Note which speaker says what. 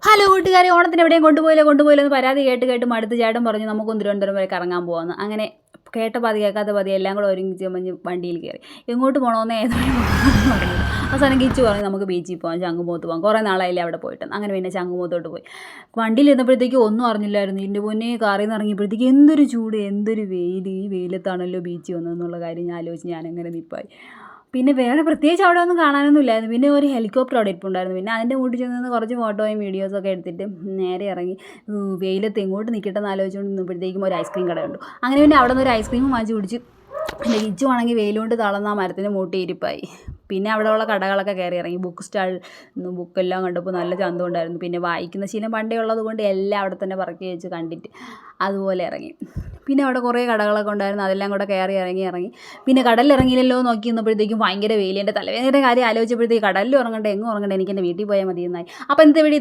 Speaker 1: Hello കൂട്ടുകാരെ, ഓണത്തിന് എവിടെയും കൊണ്ടുപോയില്ല എന്ന് പരാതി കേട്ട് മടുത്ത് ചേട്ടൻ പറഞ്ഞു നമുക്കൊന്ന് തിരുവനന്തപുരം വരെ കറങ്ങാൻ പോകാമെന്ന്. അങ്ങനെ കേട്ട പാതി കേൾക്കാത്ത പാതി എല്ലാം കൂടെ ഒരുമിച്ച് വണ്ടിയിൽ കയറി. എങ്ങോട്ട് പോകണമെന്ന് ഏതായാലും പറഞ്ഞു. അവസാനം കിച്ചു പറഞ്ഞു നമുക്ക് ബീച്ചിൽ പോകാം, ശംഖുമുഖത്ത് പോകാം, കുറേ നാളായില്ലേ അവിടെ പോയിട്ട്. അങ്ങനെ പിന്നെ ശംഖുമുഖത്തോട്ട് പോയി. വണ്ടിയിൽ ഇരുന്നപ്പോഴത്തേക്കും ഒന്നും അറിഞ്ഞില്ലായിരുന്നു. ഇതിൻ്റെ പൊന്നേ കാറിൽ നിന്ന് ഇറങ്ങിയപ്പോഴത്തേക്ക് എന്തൊരു ചൂട്, എന്തൊരു വെയിൽ. ഈ വെയിലത്താണല്ലോ ബീച്ച് വന്നതെന്നുള്ള കാര്യം ഞാൻ ആലോചിച്ച് ഞാനങ്ങനെ നിൽപ്പായി. പിന്നെ വേറെ പ്രത്യേകിച്ച് അവിടെ ഒന്നും കാണാനൊന്നും ഇല്ലായിരുന്നു. പിന്നെ ഒരു ഹെലികോപ്റ്റർ അവിടെ ഇരിപ്പുണ്ടായിരുന്നു. പിന്നെ അതിൻ്റെ മുകളിൽ ചെന്ന് കുറച്ച് ഫോട്ടോയും വീഡിയോസൊക്കെ എടുത്തിട്ട് നേരെ ഇറങ്ങി വെയിലത്ത് എങ്ങോട്ട് നിൽക്കട്ടെന്ന് ആലോചിച്ചുകൊണ്ട് നിന്നപ്പോഴത്തേക്കും ഒരു ഐസ്ക്രീം കടയുണ്ട്. അങ്ങനെ പിന്നെ അവിടെ നിന്ന് ഒരു ഐസ്ക്രീം വാങ്ങിച്ച് കുടിച്ച് എൻ്റെ കിച്ചു ആണെങ്കിൽ വെയിലുകൊണ്ട് തളർന്ന ആ മരത്തിന് മൂട്ടി ഇരിപ്പായി. പിന്നെ അവിടെയുള്ള കടകളൊക്കെ കയറി ഇറങ്ങി. ബുക്ക് സ്റ്റാൾ ബുക്കെല്ലാം കണ്ടപ്പോൾ നല്ല ചന്തം ഉണ്ടായിരുന്നു. പിന്നെ വായിക്കുന്ന ശീലം പണ്ടേ ഉള്ളത് കൊണ്ട് എല്ലാം അവിടെ തന്നെ പറക്കി വെച്ച് കണ്ടിട്ട് അതുപോലെ ഇറങ്ങി. പിന്നെ അവിടെ കുറേ കടകളൊക്കെ ഉണ്ടായിരുന്നു. അതെല്ലാം കൂടെ കയറി ഇറങ്ങി. പിന്നെ കടലിലിറങ്ങിയില്ലല്ലോ നോക്കി നിന്നപ്പോഴത്തേക്കും ഭയങ്കര വെയിൽ. എൻ്റെ തലവേദനയുടെ കാര്യം ആലോചിച്ചപ്പോഴത്തേക്ക് കടലിൽ ഉറങ്ങണ്ടേ, എങ്ങും ഉറങ്ങണ്ടേ, എനിക്ക് എൻ്റെ വീട്ടിൽ പോയാൽ മതിയെന്നായി. അപ്പോൾ ഇന്നത്തെ വീഡിയോ